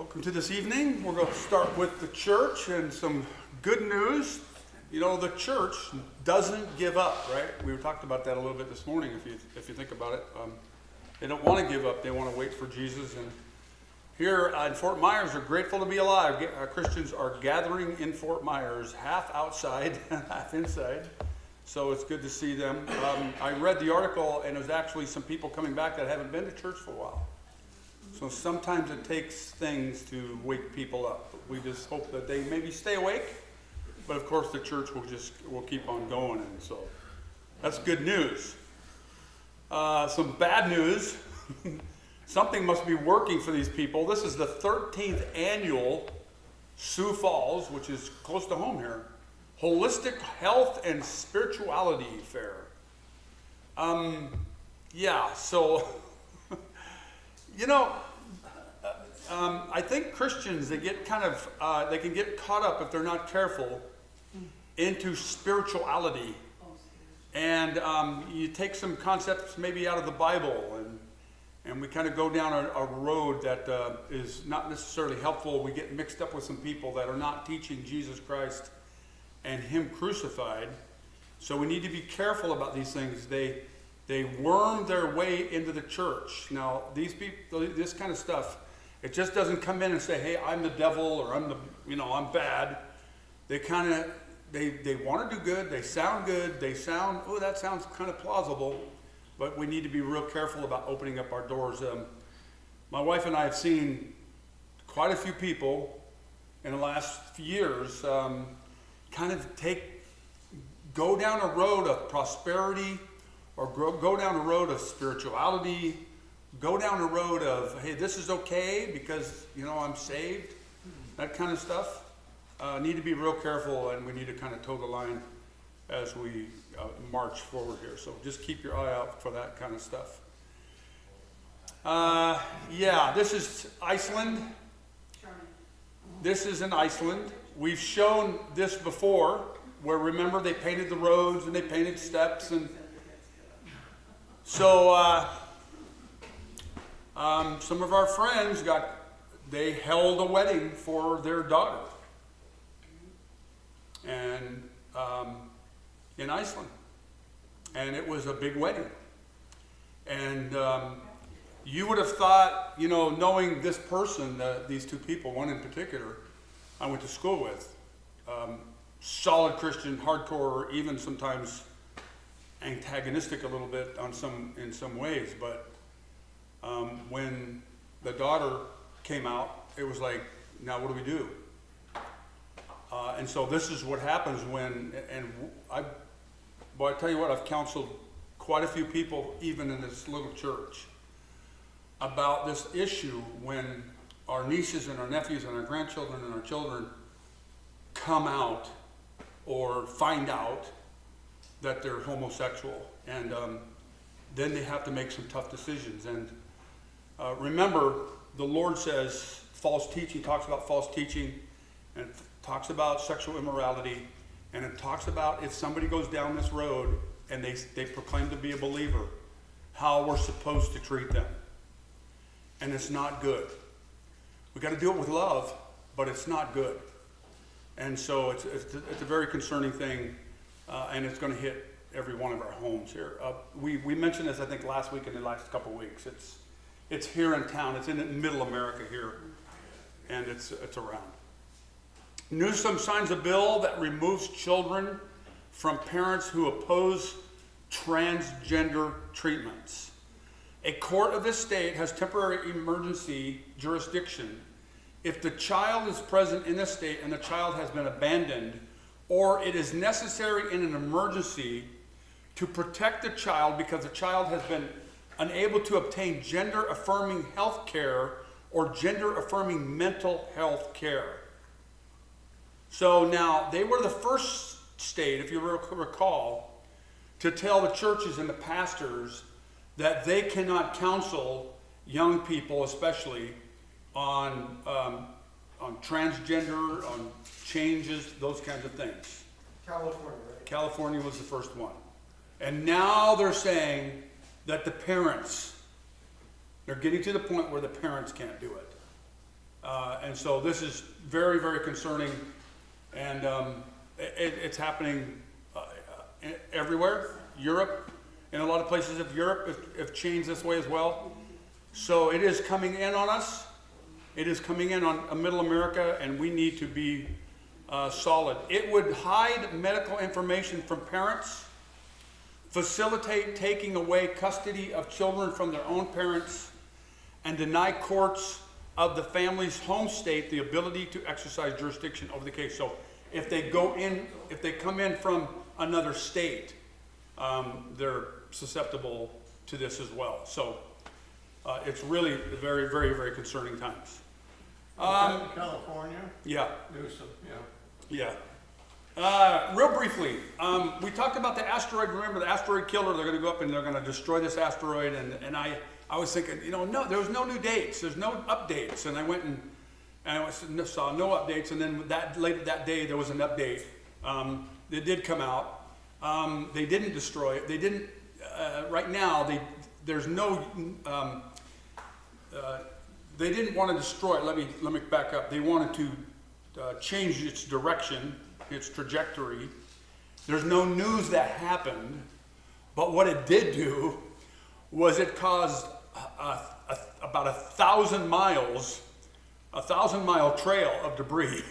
Welcome to this evening. We're going to start with the church and some good news. You know, the church doesn't give up, right? We talked about that a little bit this morning, if you think about it. They don't want to give up. They want to wait for Jesus. And here in Fort Myers, we're grateful to be alive. Christians are gathering in Fort Myers, half outside, half inside. So it's good to see them. I read the article, and there's actually some people coming back that haven't been to church for a while. So sometimes it takes things to wake people up. We just hope that they maybe stay awake. But of course the church will keep on going, and so that's good news. Some bad news. Something must be working for these people. This is the 13th annual Sioux Falls, which is close to home here, Holistic Health and Spirituality Fair. So you know, I think Christians, they get they can get caught up if they're not careful into spirituality. And you take some concepts maybe out of the Bible, and we kind of go down a road that is not necessarily helpful. We get mixed up with some people that are not teaching Jesus Christ and Him crucified. So we need to be careful about these things. They worm their way into the church. Now, these people, this kind of stuff, it just doesn't come in and say, "Hey, I'm the devil," or I'm bad. They they want to do good. They sound good. They sound, oh, that sounds kind of plausible. But we need to be real careful about opening up our doors. My wife and I have seen quite a few people in the last few years go down a road of prosperity, or go down a road of spirituality, go down a road of, hey, this is okay because, I'm saved, that kind of stuff. Need to be real careful, and we need to kind of toe the line as we march forward here. So just keep your eye out for that kind of stuff. This is Iceland. This is in Iceland. We've shown this before, where remember they painted the roads and they painted steps, and so some of our friends they held a wedding for their daughter, and in Iceland, and it was a big wedding. And you would have thought, knowing this person, these two people, one in particular, I went to school with, solid Christian, hardcore, even sometimes antagonistic a little bit in some ways, but when the daughter came out, it was like, now what do we do? And so this is what happens I tell you what, I've counseled quite a few people, even in this little church, about this issue when our nieces and our nephews and our grandchildren and our children come out or find out that they're homosexual, and then they have to make some tough decisions. And remember, the Lord says false teaching, talks about false teaching, and it talks about sexual immorality, and it talks about if somebody goes down this road and they proclaim to be a believer, how we're supposed to treat them. And it's not good. We got to do it with love, but it's not good. And so it's a very concerning thing. And it's going to hit every one of our homes here. We mentioned this, I think, last week and the last couple of weeks. It's here in town. It's in middle America here, and it's around. Newsom signs a bill that removes children from parents who oppose transgender treatments. A court of this state has temporary emergency jurisdiction if the child is present in the state and the child has been abandoned, or it is necessary in an emergency to protect the child because the child has been unable to obtain gender-affirming health care or gender-affirming mental health care. So now, they were the first state, if you recall, to tell the churches and the pastors that they cannot counsel young people, especially, on transgender, on changes, those kinds of things. California, right? California was the first one. And now they're saying that the parents, they're getting to the point where the parents can't do it. And so this is very, very concerning, and it's happening everywhere. Europe, in a lot of places of Europe, have changed this way as well. So it is coming in on us. It is coming in on Middle America, and we need to be solid. It would hide medical information from parents, facilitate taking away custody of children from their own parents, and deny courts of the family's home state the ability to exercise jurisdiction over the case. So if they come in from another state, they're susceptible to this as well. So it's really very, very, very concerning times. California? Yeah. Newsom, Yeah. Real briefly, we talked about the asteroid. Remember the asteroid killer? They're going to go up and they're going to destroy this asteroid. And I was thinking, no, there was no new dates. There's no updates. And I went and I saw no updates. And then later that day, there was an update. It did come out. They didn't destroy it. They didn't. Right now, there's no. They didn't want to destroy it. Let me back up. They wanted to change its direction, its trajectory. There's no news that happened, but what it did do was it caused about 1,000 miles, a 1,000-mile trail of debris.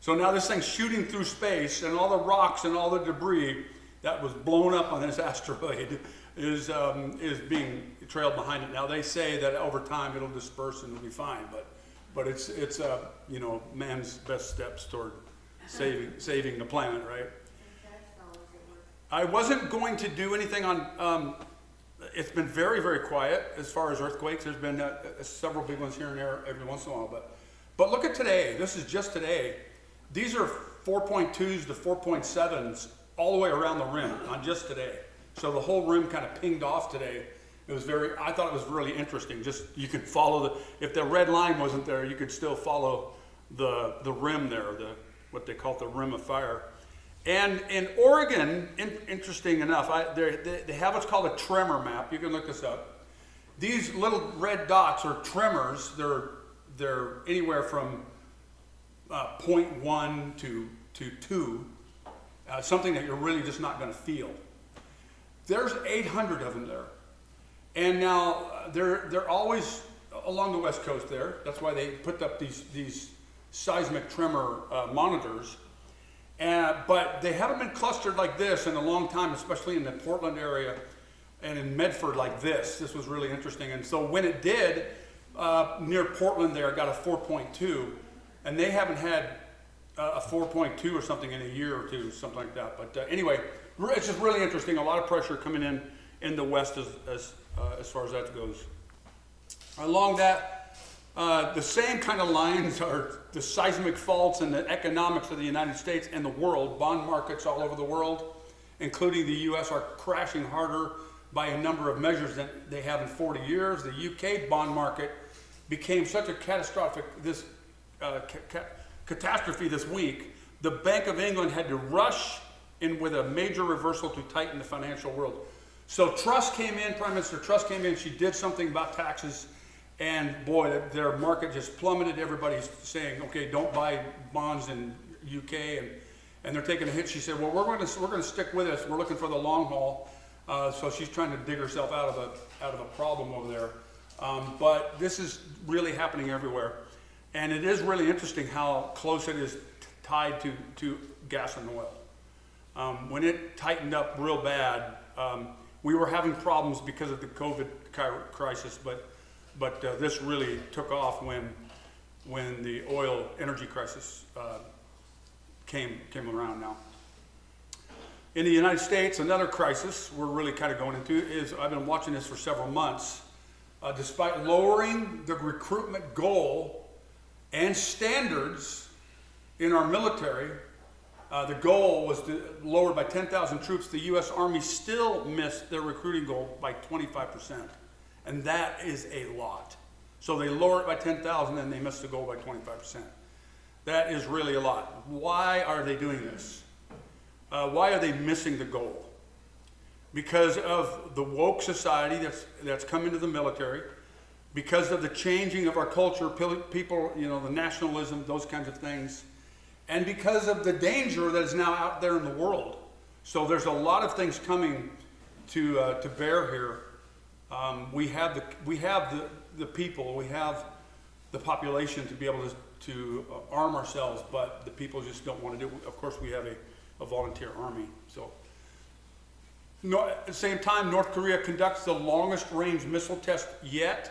So now this thing's shooting through space, and all the rocks and all the debris that was blown up on this asteroid is being trailed behind it. Now they say that over time it'll disperse and it'll be fine, but it's man's best steps toward saving the planet, right? I wasn't going to do anything on. It's been very, very quiet as far as earthquakes. There's been several big ones here and there every once in a while, but look at today. This is just today. These are 4.2s to 4.7s all the way around the rim on just today. So the whole rim kind of pinged off today. I thought it was really interesting. Just, you could follow if the red line wasn't there, you could still follow the rim there, what they call the rim of fire. And in Oregon, interesting enough, they have what's called a tremor map. You can look this up. These little red dots are tremors. They're anywhere from 0.1 to 2, something that you're really just not going to feel. There's 800 of them there. And now they're always along the west coast there. That's why they put up these seismic tremor monitors. But they haven't been clustered like this in a long time, especially in the Portland area and in Medford like this. This was really interesting. And so when it did, near Portland there, got a 4.2. And they haven't had a 4.2 or something in a year or two, something like that. But anyway, it's just really interesting. A lot of pressure coming in the west as far as that goes. Along that, the same kind of lines are the seismic faults and the economics of the United States and the world. Bond markets all over the world, including the U.S., are crashing harder by a number of measures than they have in 40 years. The UK bond market became such a catastrophic catastrophe this week. The Bank of England had to rush in with a major reversal to tighten the financial world. So Truss came in, Prime Minister Truss came in, she did something about taxes, and boy, their market just plummeted. Everybody's saying, okay, don't buy bonds in UK, and they're taking a hit. She said, well, we're going to stick with this. We're looking for the long haul. So she's trying to dig herself out of a problem over there. But this is really happening everywhere. And it is really interesting how close it is tied to gas and oil. When it tightened up real bad, we were having problems because of the COVID crisis, but this really took off when the oil energy crisis came around now. In the United States, another crisis we're really kind of going into is, I've been watching this for several months. Despite lowering the recruitment goal and standards in our military, the goal was lowered by 10,000 troops. The U.S. Army still missed their recruiting goal by 25%. And that is a lot. So they lower it by 10,000 and they missed the goal by 25%. That is really a lot. Why are they doing this? Why are they missing the goal? Because of the woke society that's come into the military. because of the changing of our culture, people, the nationalism, those kinds of things, and because of the danger that is now out there in the world. So there's a lot of things coming to bear here. We have the people, we have the population to be able to arm ourselves, but the people just don't want to do it. Of course, we have a volunteer army. So, at the same time, North Korea conducts the longest range missile test yet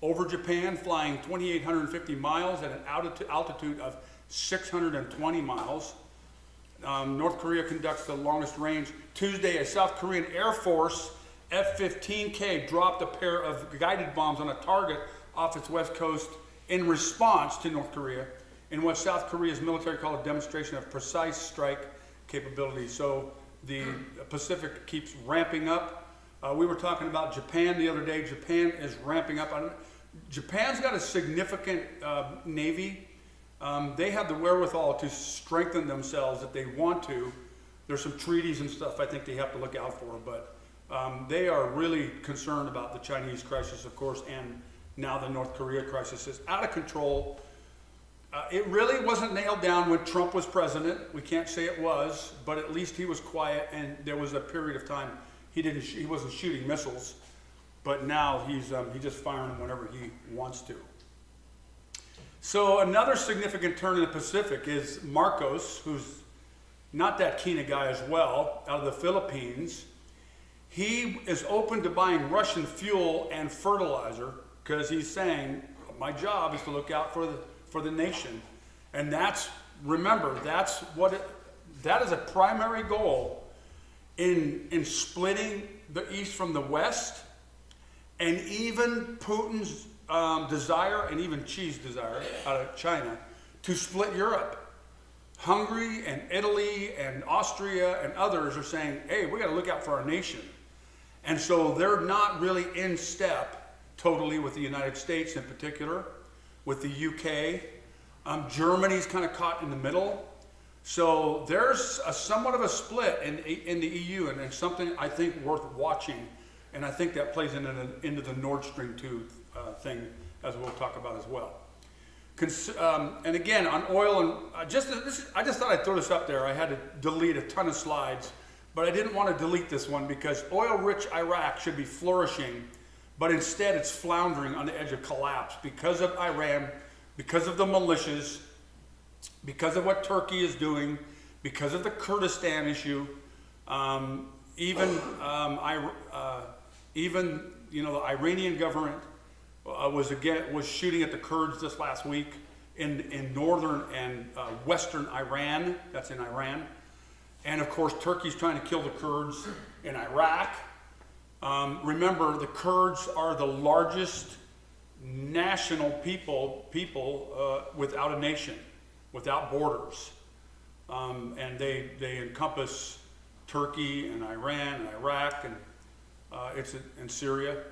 over Japan, flying 2,850 miles at an altitude of 620 miles. North Korea conducts the longest range. Tuesday, a South Korean Air Force F-15K dropped a pair of guided bombs on a target off its west coast in response to North Korea, in what South Korea's military called a demonstration of precise strike capability. So the Pacific keeps ramping up. We were talking about Japan the other day. Japan is ramping up. Japan's got a significant navy. They have the wherewithal to strengthen themselves if they want to. There's some treaties and stuff I think they have to look out for, but they are really concerned about the Chinese crisis, of course, and now the North Korea crisis is out of control. It really wasn't nailed down when Trump was president. We can't say it was, but at least he was quiet, and there was a period of time he wasn't shooting missiles, but now he's just firing them whenever he wants to. So another significant turn in the Pacific is Marcos, who's not that keen a guy as well, out of the Philippines. He is open to buying Russian fuel and fertilizer because he's saying, my job is to look out for the nation. And that is a primary goal in splitting the East from the West, and even Putin's desire, and even Xi's desire out of China, to split Europe. Hungary and Italy and Austria and others are saying, hey, we got to look out for our nation. And so they're not really in step totally with the United States in particular, with the UK. Germany's kind of caught in the middle. So there's somewhat of a split in the EU, and it's something I think worth watching. And I think that plays into the Nord Stream 2 thing, as we'll talk about as well. And again, on oil, and I just thought I'd throw this up there. I had to delete a ton of slides, but I didn't want to delete this one because oil-rich Iraq should be flourishing, but instead it's floundering on the edge of collapse because of Iran, because of the militias, because of what Turkey is doing, because of the Kurdistan issue, even the Iranian government was shooting at the Kurds this last week in northern and western Iran. That's in Iran. And of course, Turkey's trying to kill the Kurds in Iraq. Remember, the Kurds are the largest national people without a nation, without borders. And they encompass Turkey and Iran and Iraq and and Syria.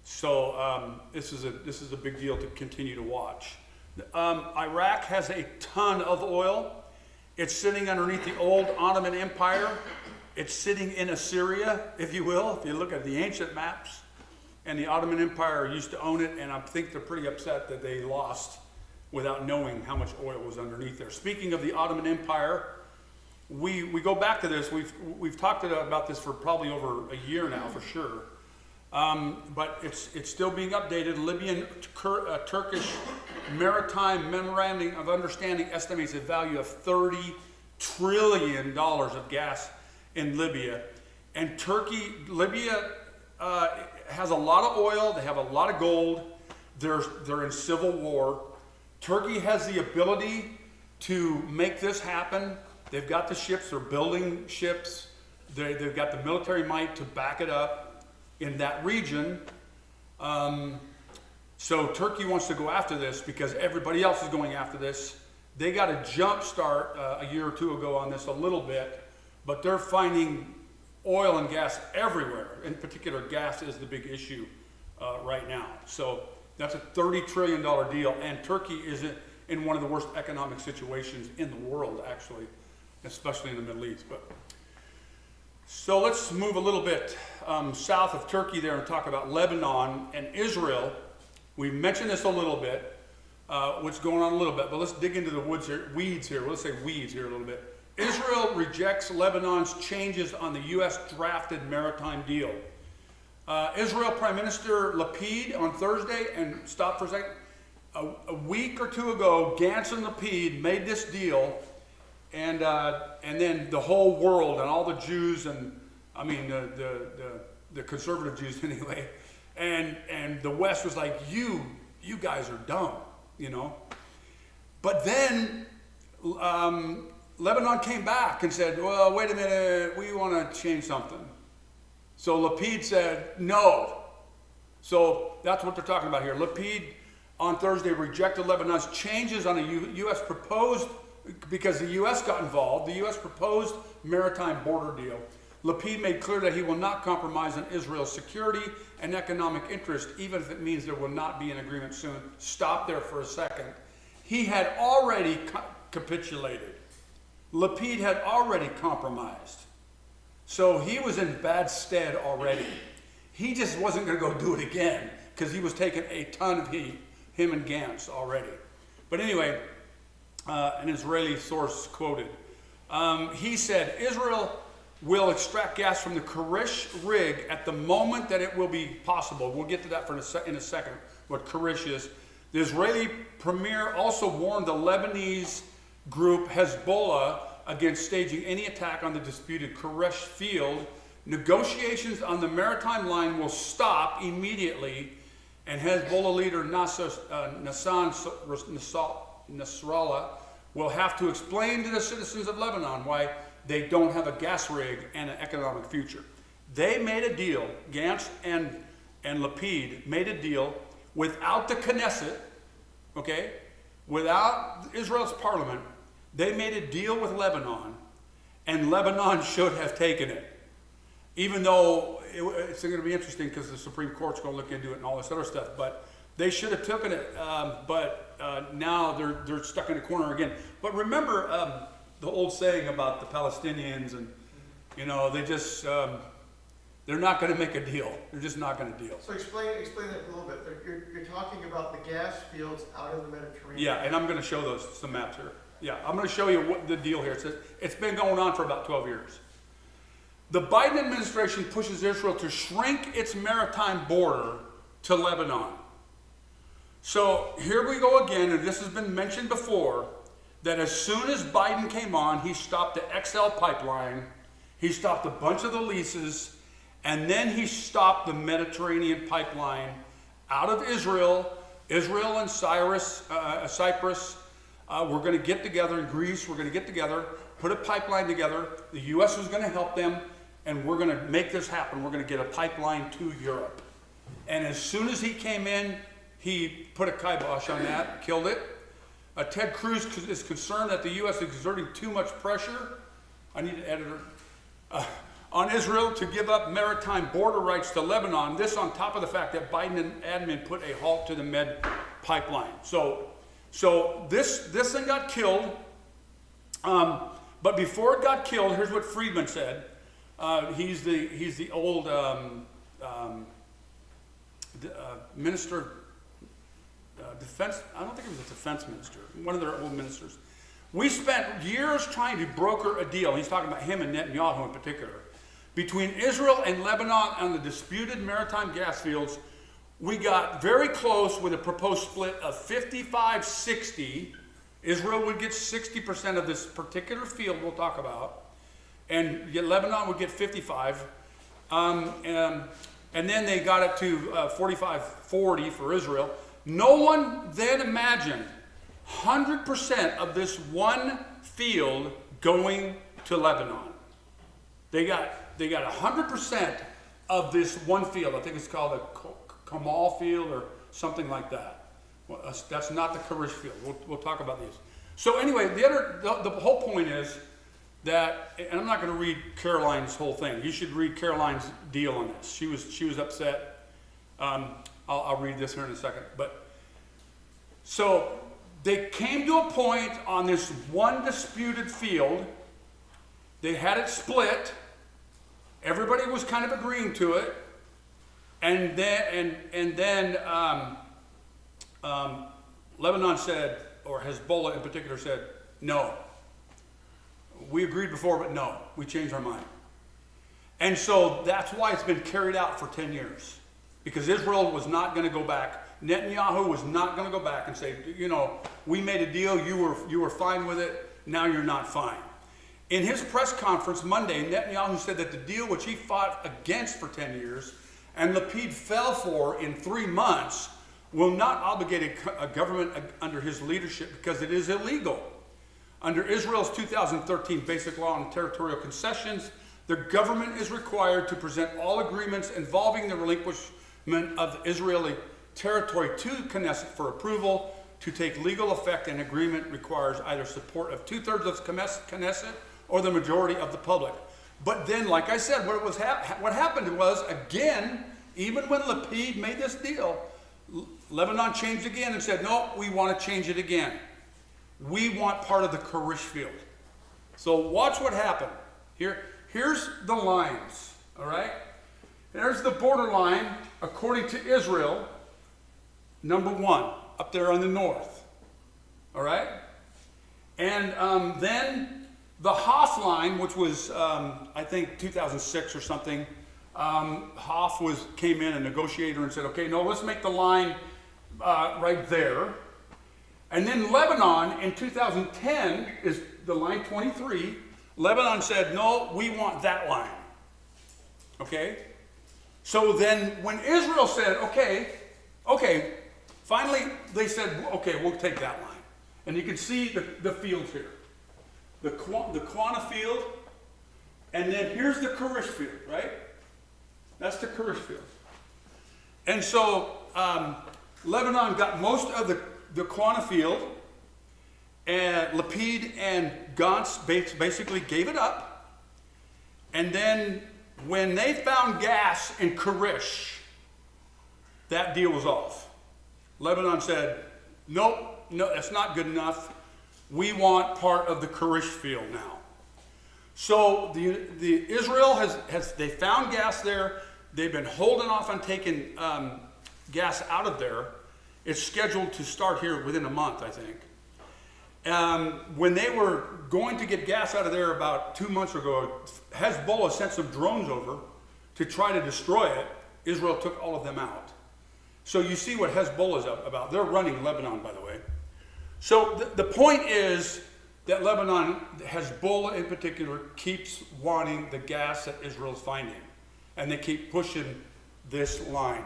So this is a big deal to continue to watch. Iraq has a ton of oil. It's sitting underneath the old Ottoman Empire. It's sitting in Assyria, if you will. If you look at the ancient maps, and the Ottoman Empire used to own it, and I think they're pretty upset that they lost without knowing how much oil was underneath there. Speaking of the Ottoman Empire, we go back to this. We've talked about this for probably over a year now, for sure. But it's still being updated. Libyan Turkish Maritime Memorandum of Understanding estimates a value of $30 trillion of gas in Libya. And Libya has a lot of oil. They have a lot of gold. They're in civil war. Turkey has the ability to make this happen. They've got the ships. They're building ships. They've got the military might to back it up in that region. So Turkey wants to go after this because everybody else is going after this. They got a jump start a year or two ago on this a little bit, but they're finding oil and gas everywhere. In particular, gas is the big issue right now. So that's a $30 trillion deal, and Turkey is in one of the worst economic situations in the world, actually, especially in the Middle East. So let's move a little bit south of Turkey there and talk about Lebanon and Israel. We mentioned this a little bit, what's going on a little bit, but let's dig into the weeds here. Let's say weeds here a little bit. Israel rejects Lebanon's changes on the U.S. drafted maritime deal. Israel Prime Minister Lapid on Thursday, and stop for a second, a week or two ago, Gantz and Lapid made this deal, and then the whole world and all the Jews, and I mean the conservative Jews anyway, and the West was like, you guys are dumb, you know. But then Lebanon came back and said, well, wait a minute, we want to change something. So Lapid said no. So that's what they're talking about here. Lapid on Thursday rejected Lebanon's changes on a U.S. proposed, because the U.S. got involved, the U.S. proposed maritime border deal. Lapid made clear that he will not compromise on Israel's security and economic interest, even if it means there will not be an agreement soon. Stop there for a second. He had already capitulated. Lapid had already compromised. So he was in bad stead already. He just wasn't going to go do it again because he was taking a ton of heat, him and Gantz already. But anyway, an Israeli source quoted, he said, Israel will extract gas from the Karish rig at the moment that it will be possible. We'll get to that in a second, what Karish is. The Israeli premier also warned the Lebanese group Hezbollah against staging any attack on the disputed Karish field. Negotiations on the maritime line will stop immediately, and Hezbollah leader Nasrallah will have to explain to the citizens of Lebanon why they don't have a gas rig and an economic future. They made a deal, Gantz and Lapid made a deal without the Knesset, okay, without Israel's parliament. They made a deal with Lebanon, and Lebanon should have taken it. Even though it's going to be interesting because the Supreme Court's going to look into it and all this other stuff, but they should have taken it, but now they're stuck in a corner again. But remember the old saying about the Palestinians, and you know, they just they're not going to make a deal. They're just not going to deal. So explain that a little bit. You're talking about the gas fields out in the Mediterranean. Yeah, and I'm going to show some maps here. Yeah, I'm going to show you what the deal here. It's been going on for about 12 years. The Biden administration pushes Israel to shrink its maritime border to Lebanon. So here we go again, and this has been mentioned before, that as soon as Biden came on, he stopped the XL pipeline, he stopped a bunch of the leases, and then he stopped the Mediterranean pipeline out of Israel. Israel and Cyprus, we're going to get together, in Greece, we're going to get together, put a pipeline together. The U.S. was going to help them, and we're going to make this happen. We're going to get a pipeline to Europe. And as soon as he came in, he put a kibosh on that, killed it. Ted Cruz is concerned that the U.S. is exerting too much pressure, I need an editor, on Israel to give up maritime border rights to Lebanon. This on top of the fact that Biden and admin put a halt to the Med pipeline. So this thing got killed, but before it got killed, here's what Friedman said. He's the old minister, defense. I don't think he was a defense minister. One of their old ministers. We spent years trying to broker a deal. He's talking about him and Netanyahu in particular, between Israel and Lebanon on the disputed maritime gas fields. We got very close with a proposed split of 55-60. Israel would get 60% of this particular field we'll talk about, and Lebanon would get 55. And then they got it to 45-40 for Israel. No one then imagined 100% of this one field going to Lebanon. They got 100% of this one field. I think it's called a Kamal field or something like that. Well, that's not the Karish field. We'll talk about these. So anyway, the whole point is that, and I'm not going to read Caroline's whole thing. You should read Caroline's deal on this. She was upset. I'll read this here in a second. But so they came to a point on this one disputed field. They had it split. Everybody was kind of agreeing to it, and then Lebanon said, or Hezbollah in particular said, no. We agreed before, but no, we changed our mind. And so that's why it's been carried out for 10 years. Because Israel was not going to go back. Netanyahu was not going to go back and say, you know, we made a deal, you were fine with it, now you're not fine. In his press conference Monday, Netanyahu said that the deal which he fought against for 10 years and Lapid fell for in 3 months will not obligate a government under his leadership because it is illegal. Under Israel's 2013 Basic Law on Territorial Concessions, the government is required to present all agreements involving the relinquishment of Israeli territory to Knesset for approval. To take legal effect, an agreement requires either support of 2/3 of Knesset or the majority of the public. But then, like I said, what happened was, again, even when Lapid made this deal, Lebanon changed again and said, no, we want to change it again. We want part of the Karish field. So watch what happened. Here's the lines, all right? There's the borderline, according to Israel, number 1, up there on the north, all right? And then the Hoff line, which was, I think, 2006 or something, Hoff came in, a negotiator, and said, okay, no, let's make the line right there. And then Lebanon in 2010 is the line 23. Lebanon said, no, we want that line. Okay? So then when Israel said, okay, finally they said, okay, we'll take that line. And you can see the fields here. The Quana field, and then here's the Karish field, right? That's the Karish field. And so Lebanon got most of the Quana field, and Lapid and Gantz basically gave it up. And then when they found gas in Karish, that deal was off. Lebanon said, nope, no, that's not good enough. We want part of the Karish field now. So the Israel they found gas there. They've been holding off on taking gas out of there. It's scheduled to start here within a month, I think. When they were going to get gas out of there about 2 months ago, Hezbollah sent some drones over to try to destroy it. Israel took all of them out. So you see what Hezbollah is about. They're running Lebanon, by the way. So the point is that Lebanon, Hezbollah in particular, keeps wanting the gas that Israel's finding. And they keep pushing this line.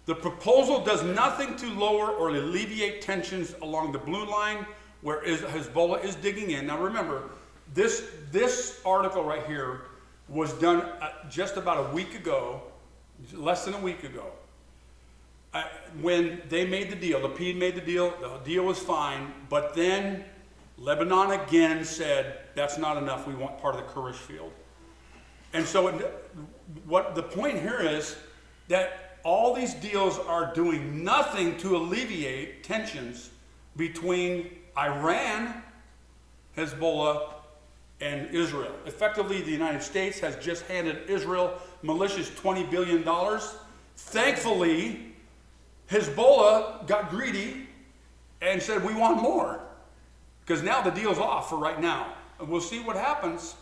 The proposal does nothing to lower or alleviate tensions along the blue line where Hezbollah is digging in. Now remember, this article right here was done just about a week ago, less than a week ago. When they made the deal, Lapid made the deal was fine, but then Lebanon again said, that's not enough, we want part of the Karish field. And so what the point here is that all these deals are doing nothing to alleviate tensions between Iran, Hezbollah, and Israel. Effectively, the United States has just handed Israel militias $20 billion. Thankfully, Hezbollah got greedy and said, we want more. Because now the deal's off for right now. And we'll see what happens.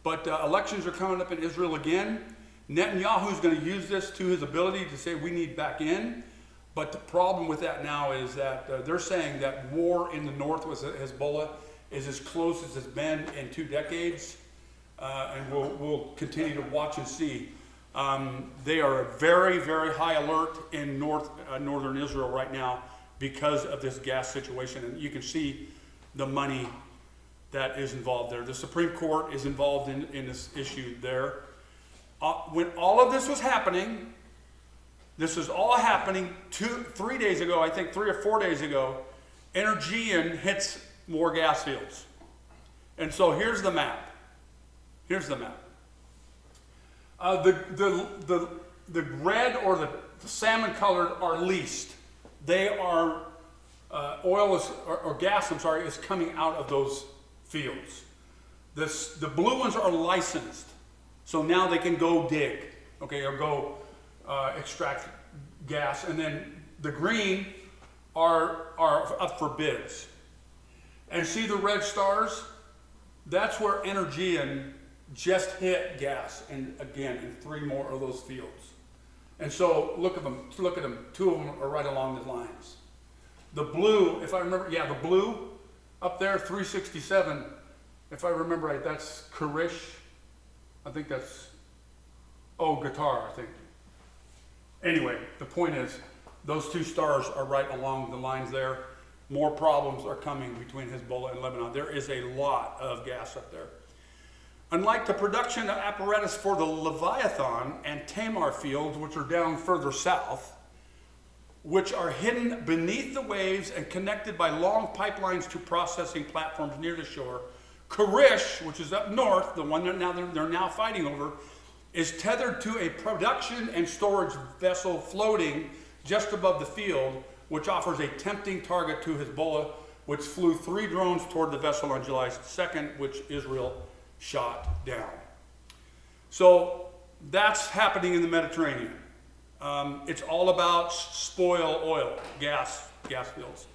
But elections are coming up in Israel again. Netanyahu's going to use this to his ability to say we need back in. But the problem with that now is that they're saying that war in the north with Hezbollah is as close as it's been in 2 decades. And we'll continue to watch and see. They are very, very high alert in northern Israel right now because of this gas situation. And you can see the money that is involved there. The Supreme Court is involved in this issue there. When all of this was happening, this was all happening 3 days ago, I think 3 or 4 days ago, Energean hits more gas fields. And so here's the map. Here's the map. The red or the salmon colored are leased. They are, or gas, I'm sorry, is coming out of those fields. The blue ones are licensed. So now they can go dig, okay, or go extract gas. And then the green are up for bids. And see the red stars? That's where Energean just hit gas, and again, in 3 more of those fields. And so look at them, 2 of them are right along the lines. The blue, if I remember, yeah, the blue up there, 367, if I remember right, that's Kurish. I think that's, Qatar, I think. Anyway, the point is, those 2 stars are right along the lines there. More problems are coming between Hezbollah and Lebanon. There is a lot of gas up there. Unlike the production apparatus for the Leviathan and Tamar fields, which are down further south, which are hidden beneath the waves and connected by long pipelines to processing platforms near the shore, Kurish, which is up north, the one that they're now fighting over, is tethered to a production and storage vessel floating just above the field, which offers a tempting target to Hezbollah, which flew 3 drones toward the vessel on July 2nd, which Israel shot down. So that's happening in the Mediterranean. It's all about spoil oil, gas fields.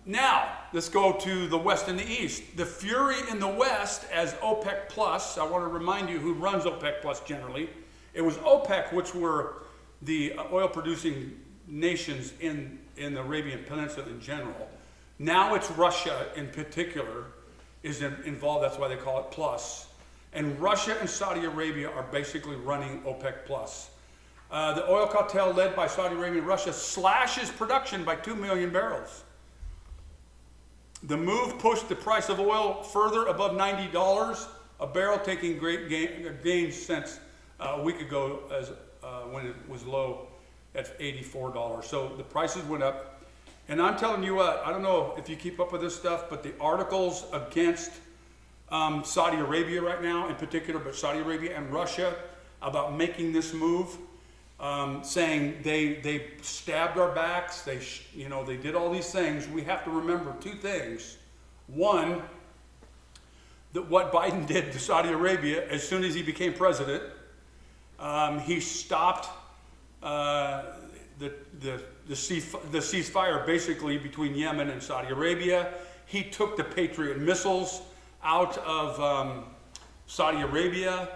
Now, let's go to the west and the east. The fury in the west as OPEC Plus, I want to remind you who runs OPEC Plus generally. It was OPEC, which were the oil-producing nations in the Arabian Peninsula in general. Now it's Russia in particular is involved, that's why they call it Plus. And Russia and Saudi Arabia are basically running OPEC Plus. The oil cartel led by Saudi Arabia and Russia slashes production by 2 million barrels. The move pushed the price of oil further above $90 a barrel, taking great gains since a week ago as when it was low at $84. So the prices went up. And I'm telling you what, I don't know if you keep up with this stuff, but the articles against Saudi Arabia right now in particular, but Saudi Arabia and Russia about making this move, saying they stabbed our backs, they did all these things. We have to remember 2 things. One, that what Biden did to Saudi Arabia as soon as he became president, he stopped the ceasefire basically between Yemen and Saudi Arabia. He took the Patriot missiles out of Saudi Arabia.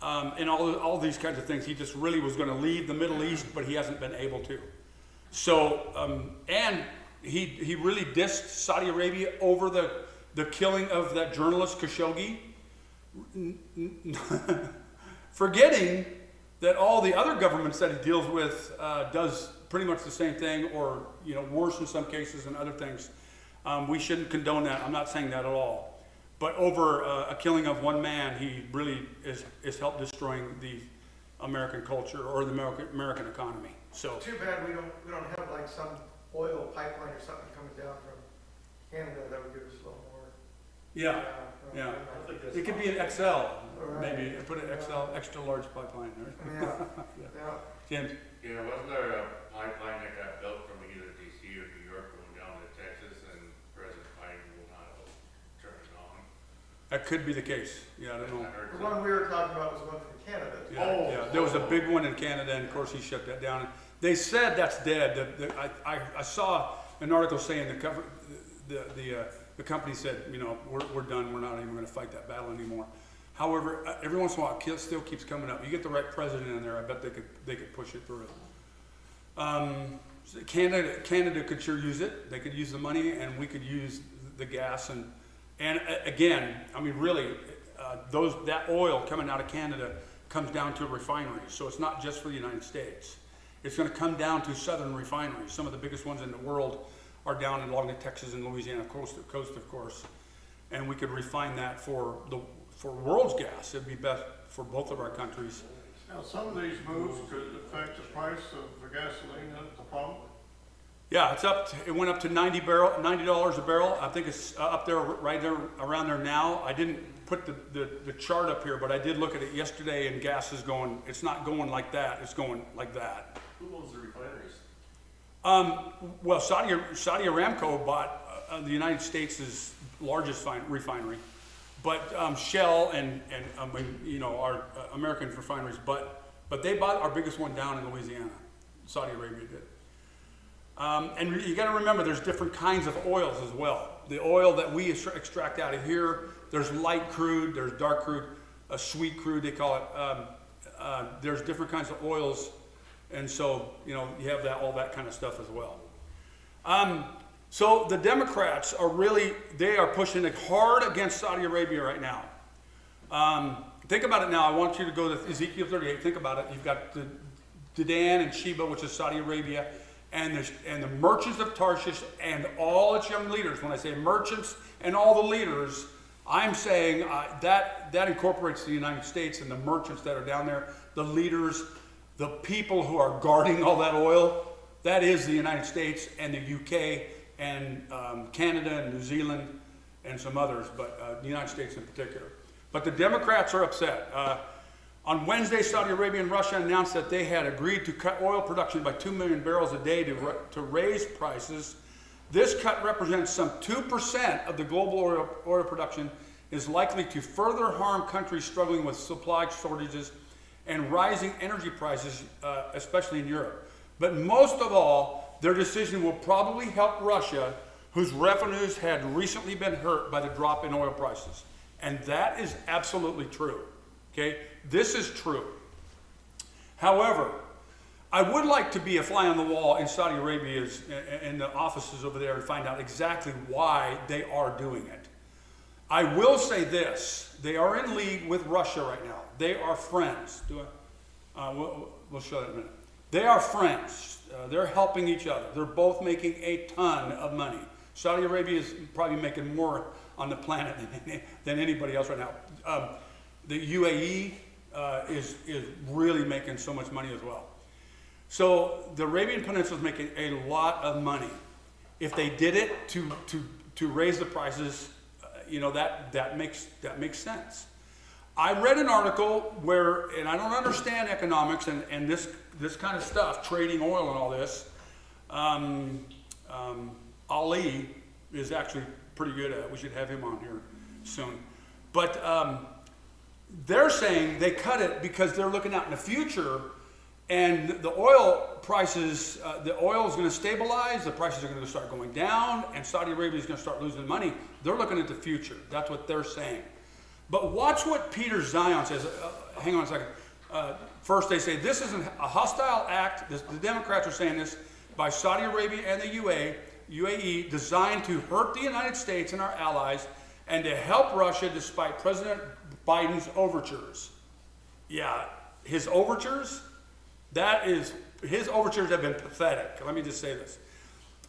And all these kinds of things. He just really was going to leave the Middle East, but he hasn't been able to. So, and he really dissed Saudi Arabia over the killing of that journalist Khashoggi, forgetting that all the other governments that he deals with does pretty much the same thing, or worse in some cases and other things. We shouldn't condone that. I'm not saying that at all. But over a killing of one man, he really is helped destroying the American culture or the American economy. So too bad we don't have like some oil pipeline or something coming down from Canada that would give us a little more. Yeah. It could be an XL, Right. maybe put an XL, extra large pipeline. Right? Yeah. James. Yeah, wasn't there a pipeline that got built from either DC or New York going down to Texas, and President Biden will not turn it on? That could be the case. Yeah, I don't know. The one we were talking about was the one from Canada. Yeah, there was a big one in Canada, and of course he shut that down. They said that's dead. I saw an article saying the company said, we're done. We're not even going to fight that battle anymore. However, every once in a while, it still keeps coming up. You get the right president in there, I bet they could push it through. Canada could sure use it. They could use the money, and we could use the gas. And again, I mean, really, that oil coming out of Canada comes down to refineries. So it's not just for the United States. It's going to come down to southern refineries. Some of the biggest ones in the world are down along the Texas and Louisiana coast, of course. And we could refine that for world's gas. It'd be best for both of our countries. Now, some of these moves could affect the price of the gasoline at the pump. Yeah, it went up to $90 a barrel. I think it's up there, right there, around there now. I didn't put the chart up here, but I did look at it yesterday, and gas is going, it's not going like that, it's going like that. Who owns the refineries? Well, Saudi Aramco bought the United States' largest refinery, but Shell and our American refineries, but they bought our biggest one down in Louisiana. Saudi Arabia did. And you got to remember, there's different kinds of oils as well. The oil that we extract out of here, there's light crude, there's dark crude, a sweet crude they call it. There's different kinds of oils, and so you have all that kind of stuff as well. So the Democrats are they are pushing it hard against Saudi Arabia right now. Think about it now. I want you to go to Ezekiel 38. Think about it. You've got the Dedan and Sheba, which is Saudi Arabia, and the merchants of Tarshish and all its young leaders. When I say merchants and all the leaders, I'm saying that incorporates the United States and the merchants that are down there, the leaders, the people who are guarding all that oil. That is the United States and the UK and Canada and New Zealand and some others, but the United States in particular. But the Democrats are upset. On Wednesday, Saudi Arabia and Russia announced that they had agreed to cut oil production by 2 million barrels a day to raise prices. This cut represents some 2% of the global oil production, is likely to further harm countries struggling with supply shortages and rising energy prices, especially in Europe. But most of all, their decision will probably help Russia, whose revenues had recently been hurt by the drop in oil prices. And that is absolutely true. Okay? This is true. However, I would like to be a fly on the wall in Saudi Arabia's in the offices over there and find out exactly why they are doing it. I will say this: they are in league with Russia right now. They are friends. We'll show that in a minute. They are friends. They're helping each other. They're both making a ton of money. Saudi Arabia is probably making more on the planet than anybody else right now. The UAE is really making so much money as well. So the Arabian Peninsula is making a lot of money. If they did it to raise the prices, that makes sense. I read an article where, and I don't understand economics and this kind of stuff, trading oil and all this. Ali is actually pretty good at it. We should have him on here soon. But they're saying they cut it because they're looking out in the future, and the oil prices, the oil is going to stabilize, the prices are going to start going down, and Saudi Arabia is going to start losing money. They're looking at the future. That's what they're saying. But watch what Peter Zion says. Hang on a second. First, they say this is a hostile act. The Democrats are saying this by Saudi Arabia and the UAE, designed to hurt the United States and our allies and to help Russia despite President Biden's overtures. Yeah, his overtures? His overtures have been pathetic. Let me just say this.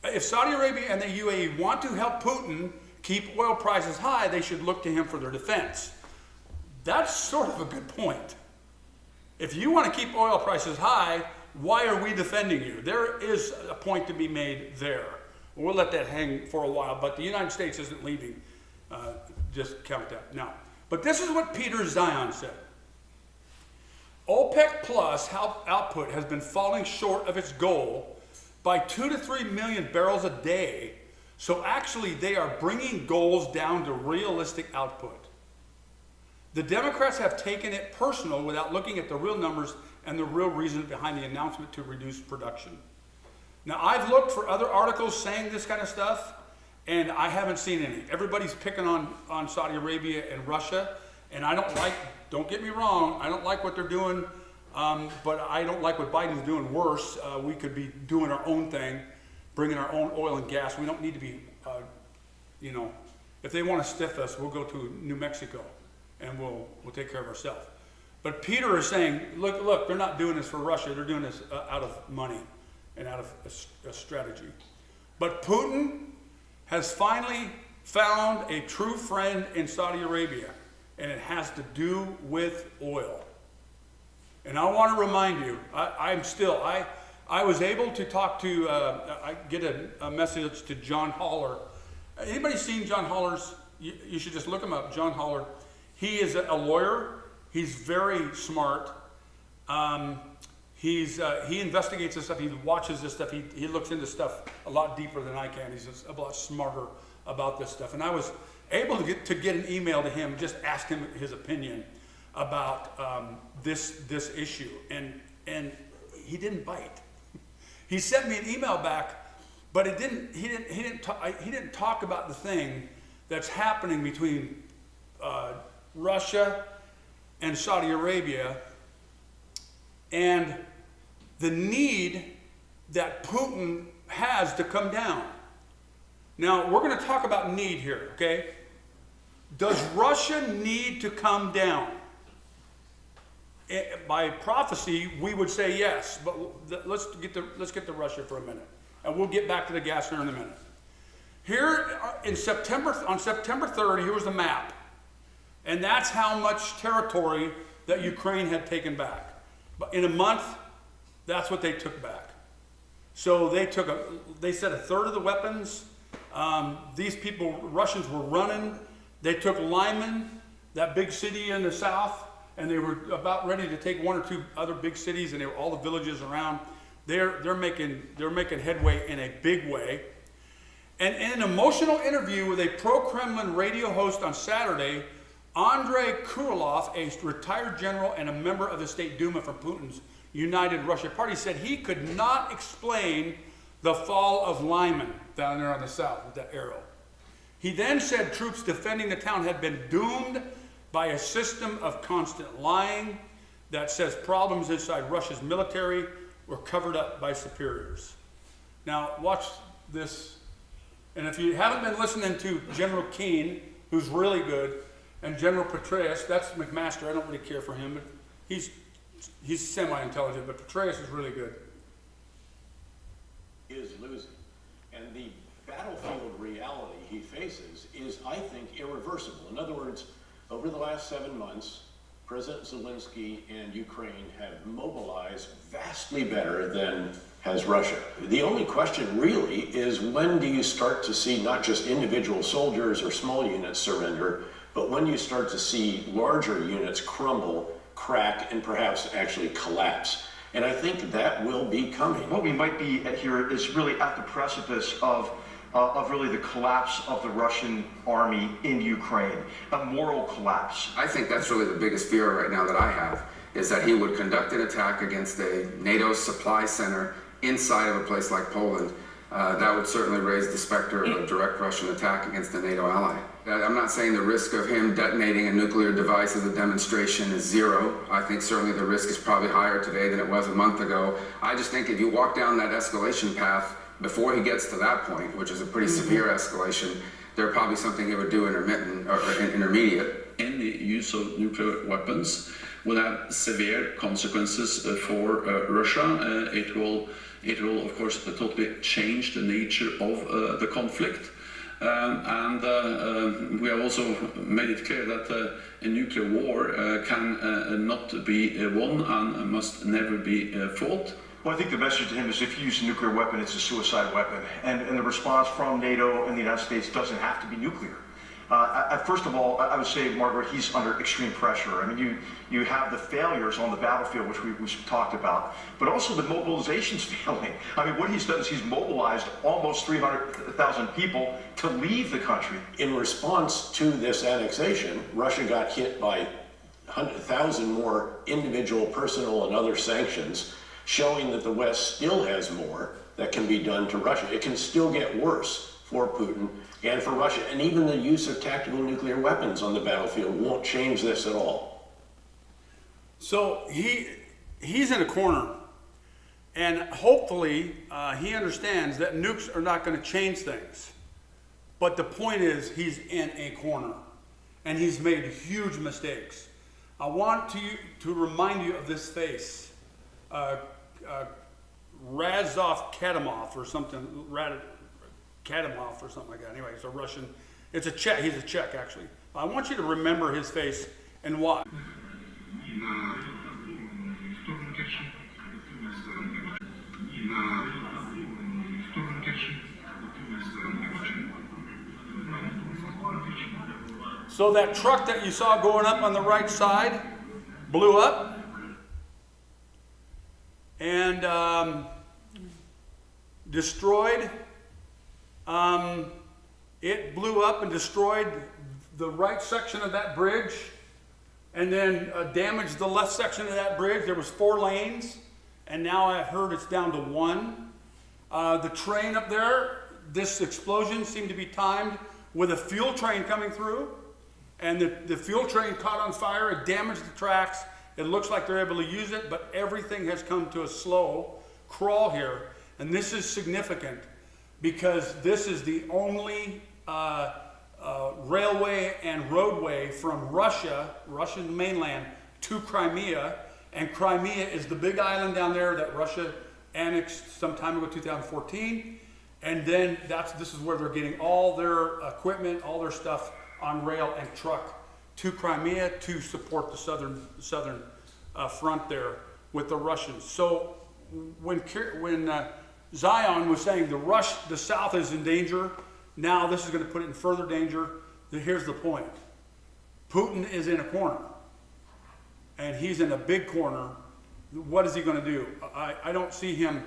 If Saudi Arabia and the UAE want to help Putin keep oil prices high, they should look to him for their defense. That's sort of a good point. If you want to keep oil prices high, why are we defending you? There is a point to be made there. We'll let that hang for a while, but the United States isn't leaving. Just count that. Now, but this is what Peter Zion said. OPEC Plus output has been falling short of its goal by 2 to 3 million barrels a day. So actually, they are bringing goals down to realistic output. The Democrats have taken it personal without looking at the real numbers and the real reason behind the announcement to reduce production. Now, I've looked for other articles saying this kind of stuff, and I haven't seen any. Everybody's picking on Saudi Arabia and Russia, and don't get me wrong, I don't like what they're doing, but I don't like what Biden's doing worse. We could be doing our own thing, bringing our own oil and gas. We don't need to be, if they want to stiff us, we'll go to New Mexico, and we'll take care of ourselves. But Peter is saying, look, they're not doing this for Russia. They're doing this out of money and out of a strategy. But Putin has finally found a true friend in Saudi Arabia, and it has to do with oil. And I want to remind you, I was able to talk to, I get a message to John Haller. Anybody seen John Haller's? You should just look him up, John Haller. He is a lawyer. He's very smart. He investigates this stuff. He watches this stuff. He looks into stuff a lot deeper than I can. He's just a lot smarter about this stuff. And I was able to get an email to him, just ask him his opinion about this issue. And he didn't bite. He sent me an email back, but he didn't talk about the thing that's happening between Russia and Saudi Arabia, and the need that Putin has to come down. Now, we're going to talk about need here, okay? Does Russia need to come down? By prophecy, we would say yes, but let's get to Russia for a minute, and we'll get back to the gas there in a minute. Here on September 3rd, here was the map, and that's how much territory that Ukraine had taken back. But in a month, that's what they took back. So they said a third of the weapons. These people, Russians, were running. They took Lyman, that big city in the south, and they were about ready to take one or two other big cities, and they were all the villages around. They're making headway in a big way. And in an emotional interview with a pro-Kremlin radio host on Saturday, Andrei Kurylov, a retired general and a member of the State Duma from Putin's United Russia Party, said he could not explain the fall of Lyman down there on the south with that arrow. He then said troops defending the town had been doomed by a system of constant lying that says problems inside Russia's military were covered up by superiors. Now, watch this. And if you haven't been listening to General Keane, who's really good, and General Petraeus, that's McMaster, I don't really care for him, but he's semi-intelligent, but Petraeus is really good. Is losing. And the battlefield reality he faces is, I think, irreversible. In other words, over the last 7 months, President Zelensky and Ukraine have mobilized vastly better than has Russia. The only question really is, when do you start to see not just individual soldiers or small units surrender, but when you start to see larger units crumble, crack, and perhaps actually collapse? And I think that will be coming. What we might be at here is really at the precipice of really the collapse of the Russian army in Ukraine, a moral collapse. I think that's really the biggest fear right now that I have, is that he would conduct an attack against a NATO supply center inside of a place like Poland. That would certainly raise the specter of a direct Russian attack against a NATO ally. I'm not saying the risk of him detonating a nuclear device as a demonstration is zero. I think certainly the risk is probably higher today than it was a month ago. I just think if you walk down that escalation path before he gets to that point, which is a pretty severe escalation, there's probably something he would do intermittent or intermediate. Any use of nuclear weapons will have severe consequences for Russia. It will, of course, totally change the nature of the conflict. We have also made it clear that a nuclear war can not be won and must never be fought. Well, I think the message to him is, if you use a nuclear weapon, it's a suicide weapon. And the response from NATO and the United States doesn't have to be nuclear. First of all, I would say, Margaret, he's under extreme pressure. I mean, you have the failures on the battlefield, which we've talked about, but also the mobilization's failing. I mean, what he's done is he's mobilized almost 300,000 people to leave the country. In response to this annexation, Russia got hit by 100,000 more individual, personal, and other sanctions, showing that the West still has more that can be done to Russia. It can still get worse for Putin and for Russia, and even the use of tactical nuclear weapons on the battlefield won't change this at all. So he's in a corner, and hopefully he understands that nukes are not going to change things. But the point is, he's in a corner, and he's made huge mistakes. I want to remind you of this face. Razov Kadamov or something, Kadamov or something like that. Anyway, it's a Russian, it's a Czech, he's a Czech actually. I want you to remember his face and why. So that truck that you saw going up on the right side blew up and destroyed. It blew up and destroyed the right section of that bridge, and then damaged the left section of that bridge. There was 4 lanes, and now I've heard it's down to 1. The train up there, this explosion seemed to be timed with a fuel train coming through, and the fuel train caught on fire. It damaged the tracks. It looks like they're able to use it, but everything has come to a slow crawl here. And this is significant because this is the only railway and roadway from Russian mainland, to Crimea. And Crimea is the big island down there that Russia annexed some time ago, 2014. And then this is where they're getting all their equipment, all their stuff on rail and truck to Crimea to support the southern front there with the Russians. So when Zion was saying the South is in danger, now this is going to put it in further danger. Here's the point. Putin is in a corner, and he's in a big corner. What is he going to do? I don't see him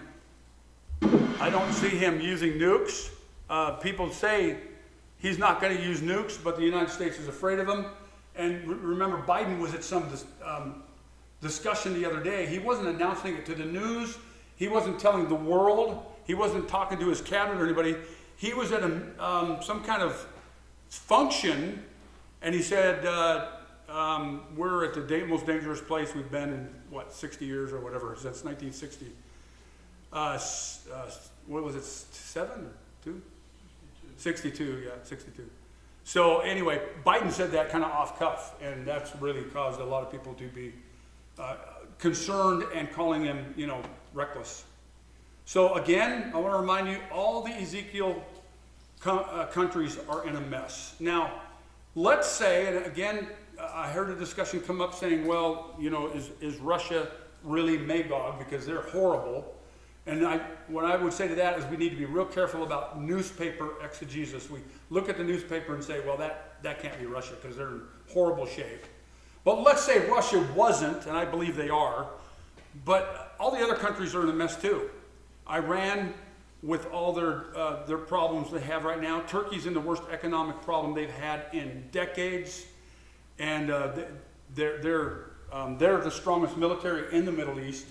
using nukes. People say he's not going to use nukes, but the United States is afraid of him. And remember, Biden was at some discussion the other day. He wasn't announcing it to the news. He wasn't telling the world. He wasn't talking to his cabinet or anybody. He was at some kind of function, and he said, we're at the most dangerous place we've been in, 60 years or whatever, since 1960. What was it, 7 or 2? 62, yeah, 62. So anyway, Biden said that kind of off cuff, and that's really caused a lot of people to be concerned and calling him, reckless. So again, I want to remind you, all the Ezekiel countries are in a mess. Now, let's say, and again, I heard a discussion come up saying, well, is Russia really Magog, because they're horrible? And what I would say to that is we need to be real careful about newspaper exegesis. We look at the newspaper and say, well, that can't be Russia because they're in horrible shape. But let's say Russia wasn't, and I believe they are, but all the other countries are in a mess too. Iran, with all their problems they have right now. Turkey's in the worst economic problem they've had in decades. And they're the strongest military in the Middle East,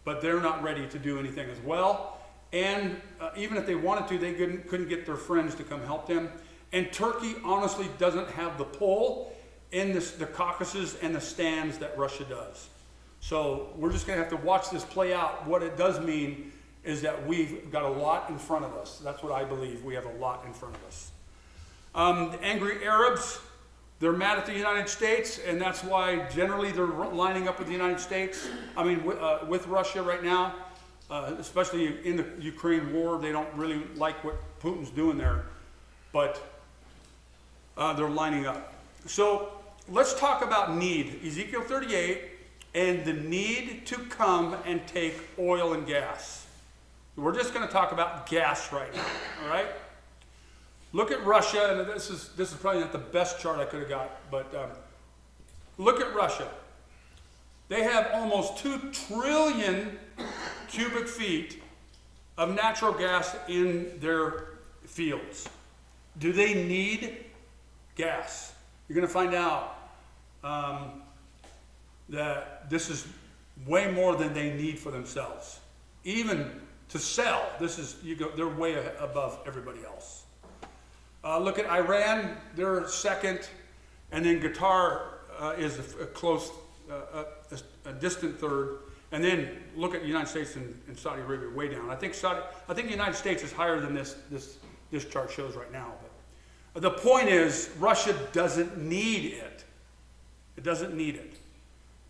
but they're not ready to do anything as well. And even if they wanted to, they couldn't get their friends to come help them. And Turkey honestly doesn't have the pull in the Caucasus and the stands that Russia does. So we're just going to have to watch this play out. What it does mean is that we've got a lot in front of us. That's what I believe. We have a lot in front of us. The angry Arabs, they're mad at the United States, and that's why generally they're lining up with the United States. With Russia right now, especially in the Ukraine war. They don't really like what Putin's doing there, but they're lining up. So let's talk about need. Ezekiel 38 and the need to come and take oil and gas. We're just going to talk about gas right now, all right? Look at Russia, and this is probably not the best chart I could have got, but look at Russia. They have almost 2 trillion cubic feet of natural gas in their fields. Do they need gas? You're going to find out that this is way more than they need for themselves. Even to sell, they're way above everybody else. Look at Iran, they're second, and then Qatar is a close, a distant third, and then look at the United States and Saudi Arabia way down. I think the United States is higher than this chart shows right now. But the point is, Russia doesn't need it. It doesn't need it.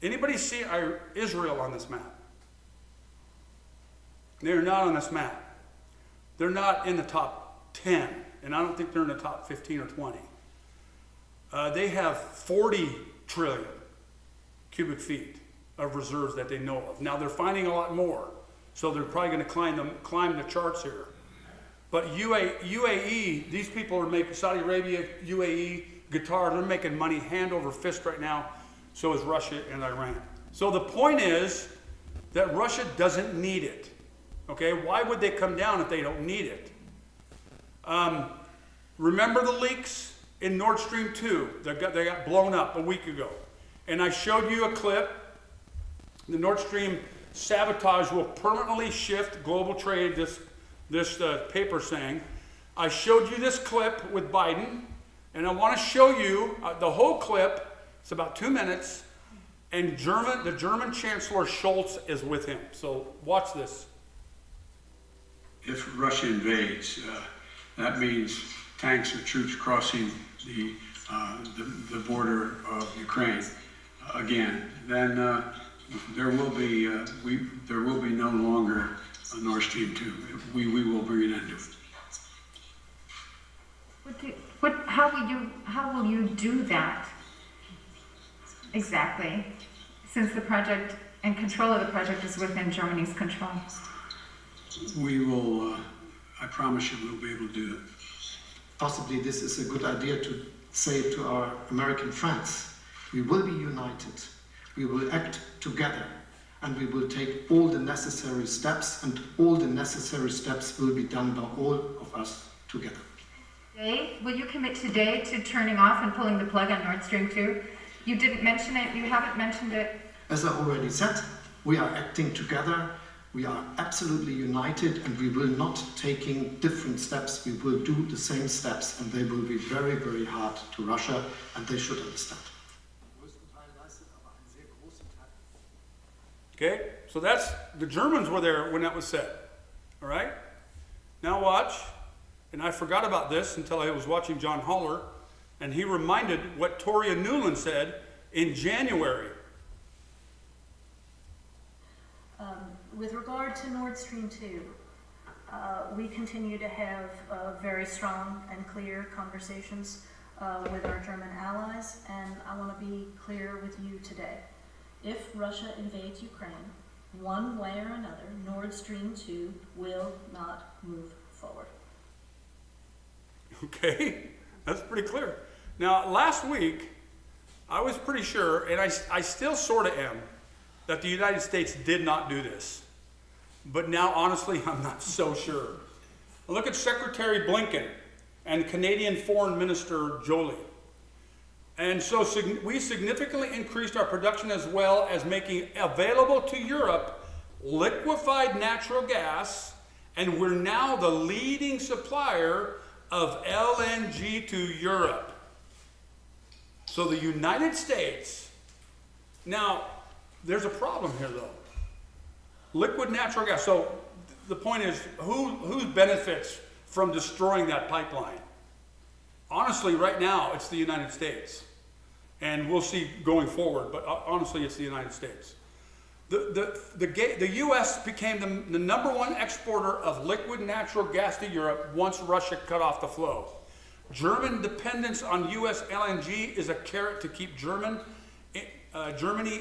Anybody see Israel on this map? They're not on this map. They're not in the top 10. And I don't think they're in the top 15 or 20. They have 40 trillion cubic feet of reserves that they know of. Now they're finding a lot more, so they're probably going to climb the charts here. But UAE, these people are making, Saudi Arabia, UAE, Qatar, they're making money hand over fist right now. So is Russia and Iran. So the point is that Russia doesn't need it. Okay, why would they come down if they don't need it? Remember the leaks in Nord Stream 2? They got blown up a week ago. And I showed you a clip. The Nord Stream sabotage will permanently shift global trade, this this paper saying, I showed you this clip with Biden, and I want to show you the whole clip. It's about 2 minutes, and the German Chancellor Scholz is with him. So watch this. If Russia invades, that means tanks or troops crossing the border of Ukraine again. Then there will be no longer a Nord Stream 2. We will bring an end to it. How will you do that exactly? Since the project and control of the project is within Germany's control. We will. I promise you, we'll be able to do it. Possibly this is a good idea to say to our American friends. We will be united. We will act together, and we will take all the necessary steps, and all the necessary steps will be done by all of us together. Today, will you commit today to turning off and pulling the plug on Nord Stream 2? You didn't mention it, you haven't mentioned it. As I already said, we are acting together, we are absolutely united, and we will not taking different steps, we will do the same steps, and they will be very, very hard to Russia, and they should understand. Okay, so the Germans were there when that was said. All right? Now watch, and I forgot about this until I was watching John Haller, and he reminded what Toria Nuland said in January. With regard to Nord Stream 2, we continue to have very strong and clear conversations with our German allies, and I want to be clear with you today. If Russia invades Ukraine, one way or another, Nord Stream 2 will not move forward. Okay, that's pretty clear. Now, last week, I was pretty sure, and I still sort of am, that the United States did not do this. But now, honestly, I'm not so sure. Look at Secretary Blinken and Canadian Foreign Minister Joly. And so we significantly increased our production as well as making available to Europe liquefied natural gas, and we're now the leading supplier of LNG to Europe. So the United States, now there's a problem here though. Liquid natural gas, so the point is, who benefits from destroying that pipeline? Honestly, right now, it's the United States. And we'll see going forward, but honestly, it's the United States. The U.S. became the #1 exporter of liquid natural gas to Europe once Russia cut off the flow. German dependence on U.S. LNG is a carrot to keep Germany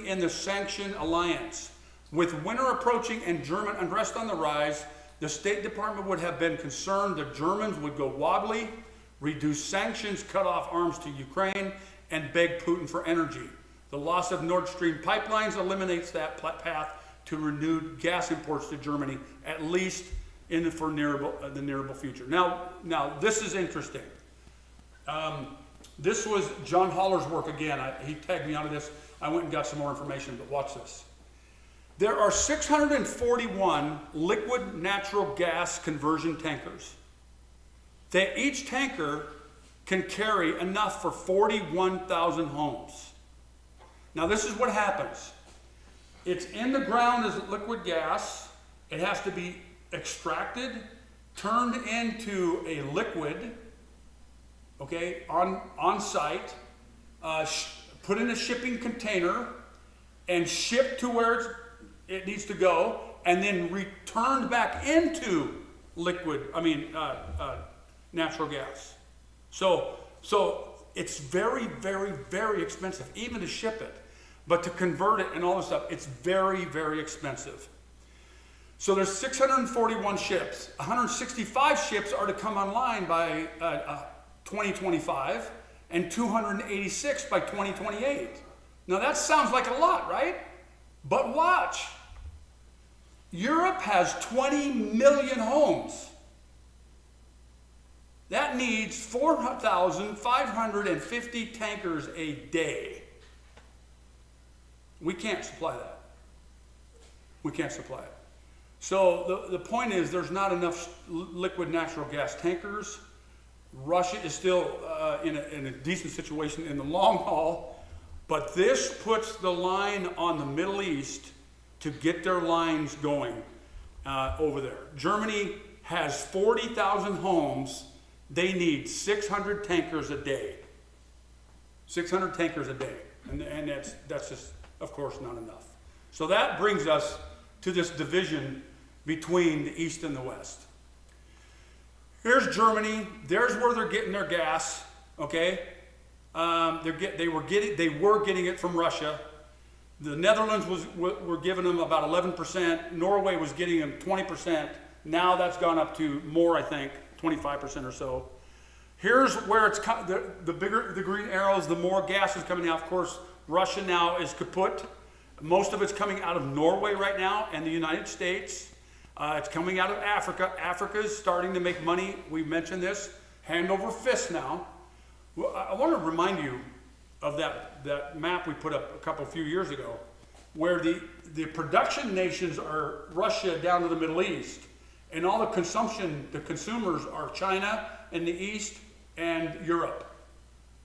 in the sanction alliance. With winter approaching and German unrest on the rise, the State Department would have been concerned the Germans would go wobbly, reduce sanctions, cut off arms to Ukraine, and beg Putin for energy. The loss of Nord Stream pipelines eliminates that path to renewed gas imports to Germany, at least in the foreseeable future. Now this is interesting. This was John Haller's work again. He tagged me onto this. I went and got some more information, but watch this. There are 641 liquid natural gas conversion tankers. Each tanker can carry enough for 41,000 homes. Now this is what happens. It's in the ground as liquid gas. It has to be extracted, turned into a liquid, okay, on site, put in a shipping container, and shipped to where it needs to go, and then returned back into natural gas. So it's very, very, very expensive, even to ship it. But to convert it and all this stuff, it's very, very expensive. So there's 641 ships. 165 ships are to come online by 2025, and 286 by 2028. Now that sounds like a lot, right? But watch. Europe has 20 million homes. That needs 4,550 tankers a day. We can't supply that. We can't supply it. So the point is, there's not enough liquid natural gas tankers. Russia is still in a decent situation in the long haul, but this puts the line on the Middle East to get their lines going over there. Germany has 40,000 homes. They need 600 tankers a day. 600 tankers a day. And that's just, of course, not enough. So that brings us to this division between the East and the West. Here's Germany. There's where they're getting their gas. Okay, they were getting it from Russia. The Netherlands were giving them about 11%. Norway was getting them 20%. Now that's gone up to more, I think, 25% or so. Here's where it's the bigger the green arrows, the more gas is coming out. Of course, Russia now is kaput. Most of it's coming out of Norway right now and the United States. It's coming out of Africa. Africa is starting to make money. We mentioned this. Hand over fist now. Well, I want to remind you of that map we put up a few years ago, where the production nations are Russia down to the Middle East, and all the consumers are China in the East and Europe.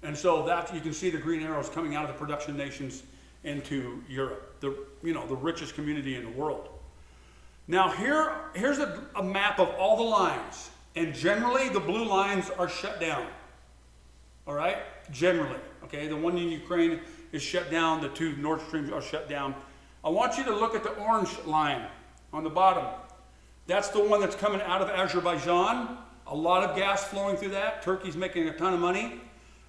And so that you can see the green arrows coming out of the production nations into Europe, the richest community in the world. Now here's a map of all the lines, and generally the blue lines are shut down. All right, generally, okay. The one in Ukraine is shut down. The two Nord Streams are shut down. I want you to look at the orange line on the bottom. That's the one that's coming out of Azerbaijan. A lot of gas flowing through that. Turkey's making a ton of money.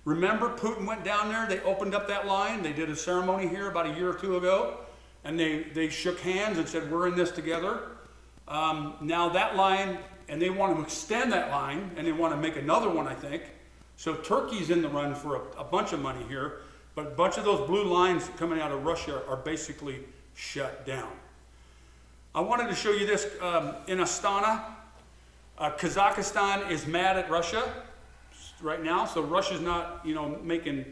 Remember, Putin went down there. They opened up that line. They did a ceremony here about a year or two ago, and they shook hands and said, we're in this together. Now that line, and they want to extend that line, and they want to make another one, I think. So Turkey's in the run for a bunch of money here, but a bunch of those blue lines coming out of Russia are basically shut down. I wanted to show you this in Astana. Kazakhstan is mad at Russia right now, so Russia's not, making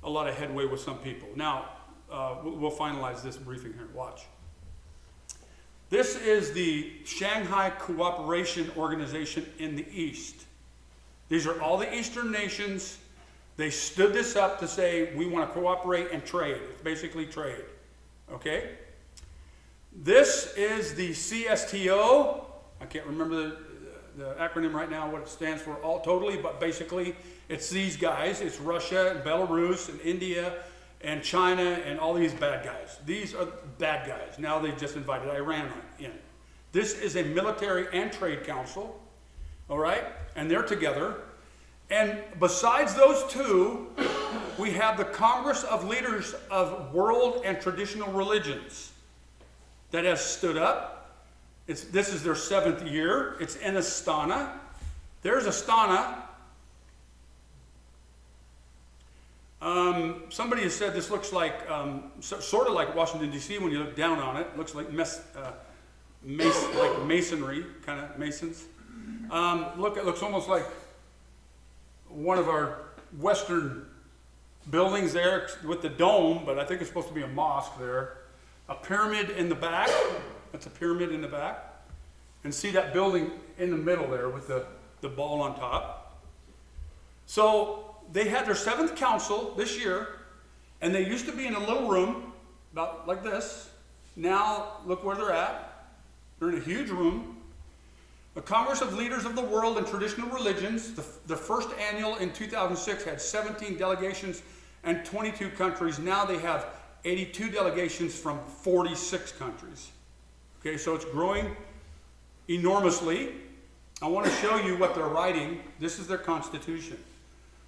a lot of headway with some people. Now, we'll finalize this briefing here. Watch. This is the Shanghai Cooperation Organization in the East. These are all the Eastern nations. They stood this up to say, we want to cooperate and trade. It's basically trade. Okay? This is the CSTO. I can't remember the acronym right now, what it stands for totally, but basically it's these guys. It's Russia and Belarus and India and China and all these bad guys. These are bad guys. Now they've just invited Iran in. This is a military and trade council, all right? And they're together. And besides those two, we have the Congress of Leaders of World and Traditional Religions that has stood up. This is their 7th year. It's in Astana. There's Astana. Somebody has said this looks like, sort of like Washington, D.C. when you look down on it. It looks like like masonry, kind of masons. Look, it looks almost like one of our Western buildings there with the dome, but I think it's supposed to be a mosque there. A pyramid in the back. That's a pyramid in the back. And see that building in the middle there with the ball on top. So they had their 7th council this year, and they used to be in a little room about like this. Now look where they're at. They're in a huge room. The Congress of Leaders of the World and Traditional Religions, the first annual in 2006 had 17 delegations and 22 countries. Now they have 82 delegations from 46 countries. Okay, so it's growing enormously. I want to show you what they're writing. This is their constitution.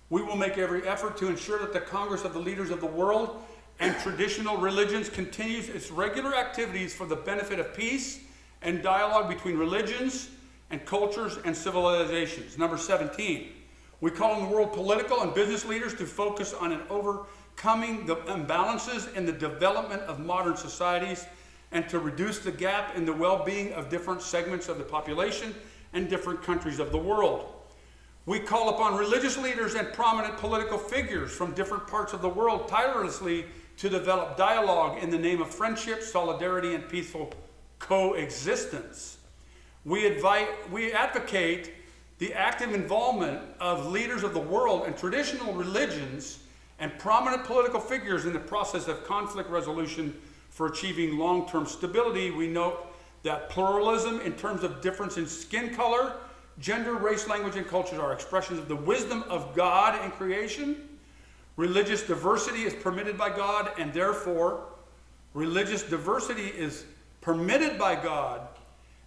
We will make every effort to ensure that the Congress of the Leaders of the World and Traditional Religions continues its regular activities for the benefit of peace and dialogue between religions and cultures and civilizations. Number 17, we call on the world political and business leaders to focus on overcoming the imbalances in the development of modern societies and to reduce the gap in the well-being of different segments of the population and different countries of the world. We call upon religious leaders and prominent political figures from different parts of the world tirelessly to develop dialogue in the name of friendship, solidarity, and peaceful coexistence. We advocate the active involvement of leaders of the world and traditional religions and prominent political figures in the process of conflict resolution for achieving long-term stability. We note that pluralism in terms of difference in skin color, gender, race, language, and culture are expressions of the wisdom of God in creation. Religious diversity is permitted by God, and therefore, religious diversity is permitted by God,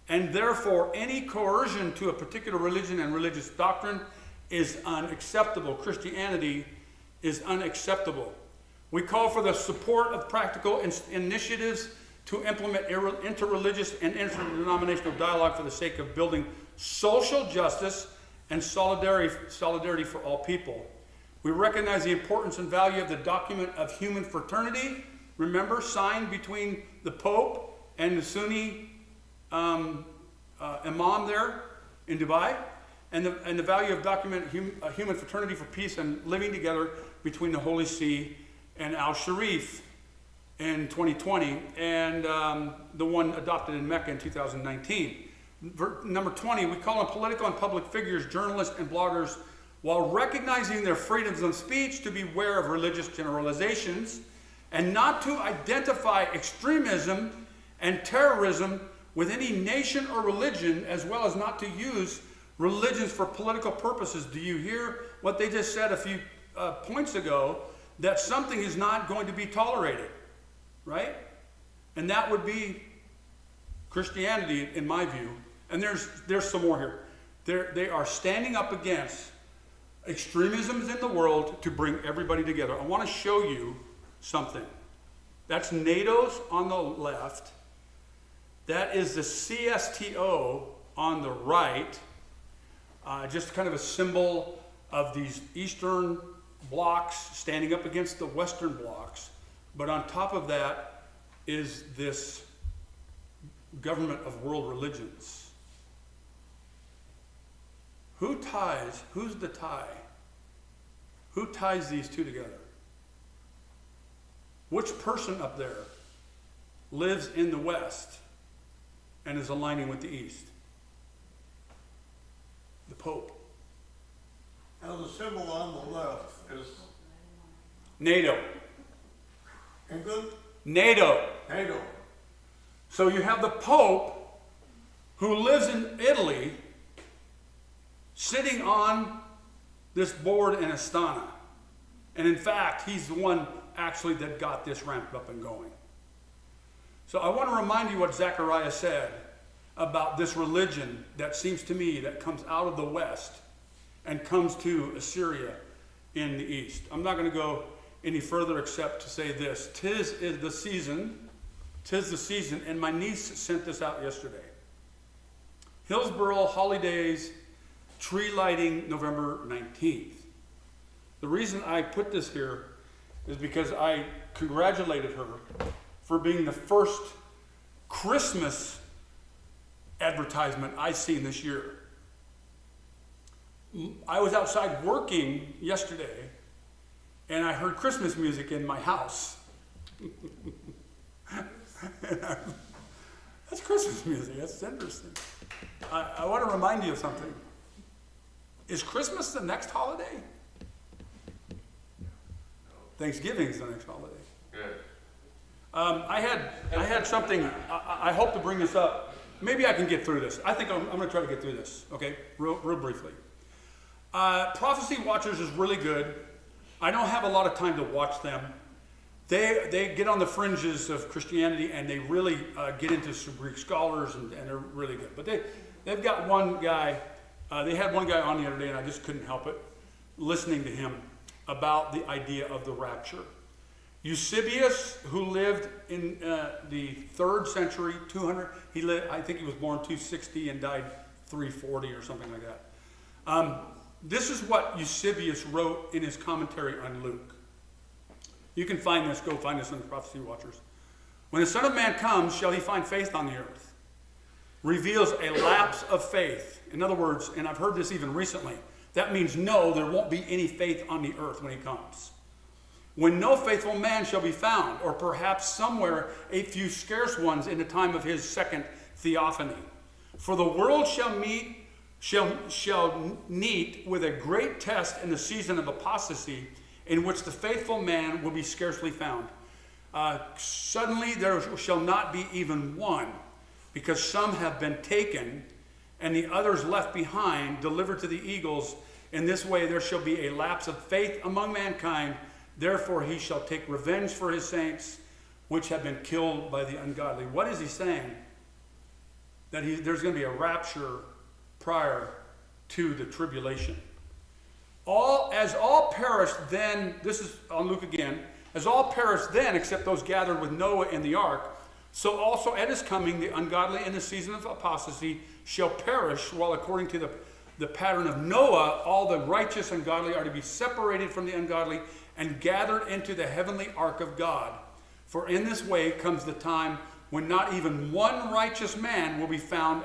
and therefore any coercion to a particular religion and religious doctrine is unacceptable. Christianity is unacceptable. We call for the support of practical initiatives to implement interreligious and interdenominational dialogue for the sake of building social justice and solidarity for all people. We recognize the importance and value of the document of human fraternity, remember, signed between the Pope and the Sunni imam there in Dubai, and the value of document human fraternity for peace and living together between the Holy See and Al Sharif in 2020, and the one adopted in Mecca in 2019. Number 20, we call on political and public figures, journalists, and bloggers, while recognizing their freedoms of speech, to beware of religious generalizations and not to identify extremism and terrorism with any nation or religion, as well as not to use religions for political purposes. Do you hear what they just said a few points ago? That something is not going to be tolerated, right? And that would be Christianity, in my view. And there's some more here. They are standing up against extremisms in the world to bring everybody together. I want to show you something. That's NATO's on the left. That is the CSTO on the right. Just kind of a symbol of these Eastern blocks standing up against the Western blocks. But on top of that is this government of world religions. Who's the tie? Who ties these two together? Which person up there lives in the West and is aligning with the East? The Pope. Now the symbol on the left is NATO. England? NATO. NATO. So you have the Pope, who lives in Italy, sitting on this board in Astana. And in fact, he's the one actually that got this ramped up and going. So I want to remind you what Zechariah said about this religion that seems to me that comes out of the West and comes to Assyria in the East. I'm not going to go any further except to say this. Tis the season, and my niece sent this out yesterday. Hillsborough holidays, tree lighting, November 19th. The reason I put this here is because I congratulated her for being the first Christmas advertisement I've seen this year. I was outside working yesterday, and I heard Christmas music in my house. That's Christmas music. That's interesting. I want to remind you of something. Is Christmas the next holiday? Thanksgiving's the next holiday. Good. I had something. I hope to bring this up. Maybe I can get through this. I think I'm going to try to get through this. Okay, real briefly. Prophecy Watchers is really good. I don't have a lot of time to watch them. They get on the fringes of Christianity, and they really get into some Greek scholars, and they're really good. But they've got one guy. They had one guy on the other day, and I just couldn't help it, listening to him about the idea of the rapture. Eusebius, who lived in the 3rd century, 200, I think he was born 260 and died 340 or something like that. This is what Eusebius wrote in his commentary on Luke. You can find this, go find this in the Prophecy Watchers. When the Son of Man comes, shall he find faith on the earth? Reveals a lapse of faith. In other words, and I've heard this even recently, that means no, there won't be any faith on the earth when he comes. when no faithful man shall be found, or perhaps somewhere a few scarce ones in the time of his second theophany. For the world shall meet with a great test in the season of apostasy, in which the faithful man will be scarcely found. Suddenly there shall not be even one, because some have been taken, and the others left behind, delivered to the eagles. In this way there shall be a lapse of faith among mankind. Therefore he shall take revenge for his saints, which have been killed by the ungodly. What is he saying? That there's going to be a rapture prior to the tribulation. As all perished then, this is on Luke again, as all perished then, except those gathered with Noah in the ark, so also at his coming the ungodly in the season of apostasy shall perish, while according to the pattern of Noah, all the righteous and godly are to be separated from the ungodly and gathered into the heavenly ark of God. For in this way comes the time when not even one righteous man will be found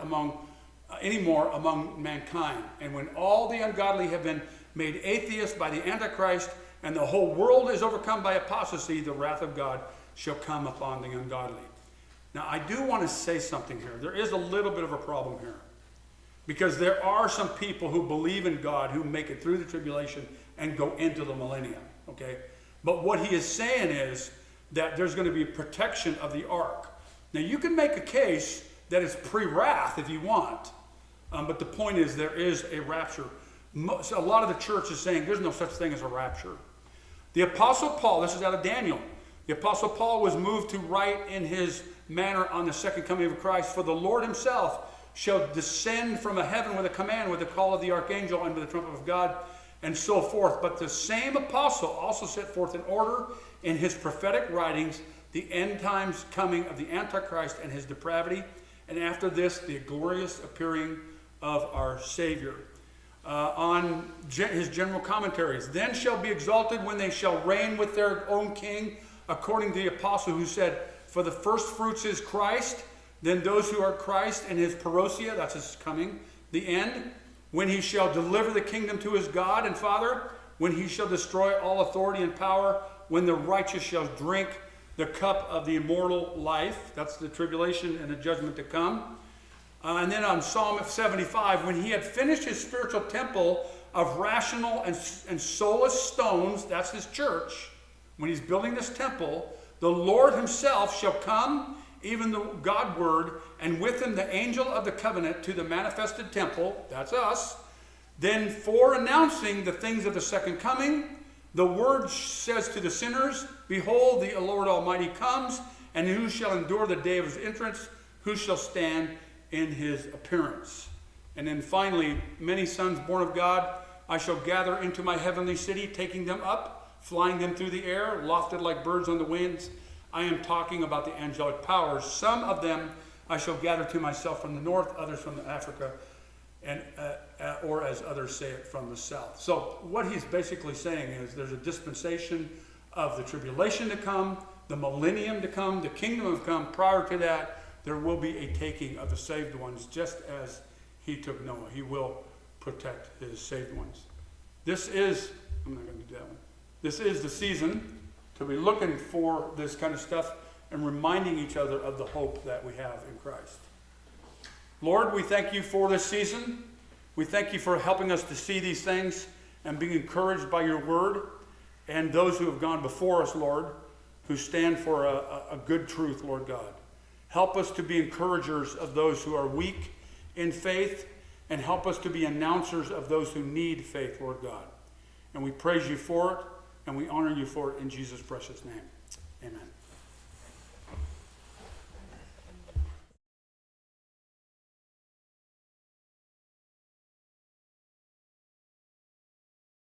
anymore among mankind. And when all the ungodly have been made atheists by the Antichrist, and the whole world is overcome by apostasy, the wrath of God shall come upon the ungodly. Now, I do want to say something here. There is a little bit of a problem here. Because there are some people who believe in God who make it through the tribulation and go into the millennium. Okay? But what he is saying is that there's going to be protection of the ark. Now, you can make a case that it's pre-wrath if you want. But the point is there is a rapture. A lot of the church is saying there's no such thing as a rapture. The Apostle Paul, this is out of Daniel. The Apostle Paul was moved to write in his manner on the second coming of Christ. For the Lord himself shall descend from a heaven with a command, with the call of the archangel, and with the trumpet of God, and so forth. But the same apostle also set forth in order in his prophetic writings the end times coming of the Antichrist and his depravity, and after this the glorious appearing of our Savior. On his general commentaries, then shall be exalted when they shall reign with their own king, according to the apostle who said, for the first fruits is Christ, then those who are Christ and his parousia, that's his coming, the end, when he shall deliver the kingdom to his God and Father, when he shall destroy all authority and power, when the righteous shall drink the cup of the immortal life, that's the tribulation and the judgment to come. And then on Psalm 75, when he had finished his spiritual temple of rational and soulless stones, that's his church, when he's building this temple, the Lord himself shall come, even the God word, and with him the angel of the covenant to the manifested temple, that's us. Then for announcing the things of the second coming, the word says to the sinners, behold, the Lord Almighty comes, and who shall endure the day of his entrance? Who shall stand in his appearance? And then finally, many sons born of God, I shall gather into my heavenly city, taking them up, flying them through the air, lofted like birds on the winds. I am talking about the angelic powers. Some of them I shall gather to myself from the north, others from Africa, and or as others say it, from the south. So what he's basically saying is there's a dispensation of the tribulation to come, the millennium to come, the kingdom to come. Prior to that, there will be a taking of the saved ones, just as he took Noah. He will protect his saved ones. This is, I'm not going to do that one. This is the season to be looking for this kind of stuff and reminding each other of the hope that we have in Christ. Lord, we thank you for this season. We thank you for helping us to see these things and being encouraged by your word, and those who have gone before us, Lord, who stand for a good truth, Lord God. Help us to be encouragers of those who are weak in faith, and help us to be announcers of those who need faith, Lord God. And we praise you for it, and we honor you for it in Jesus' precious name. Amen.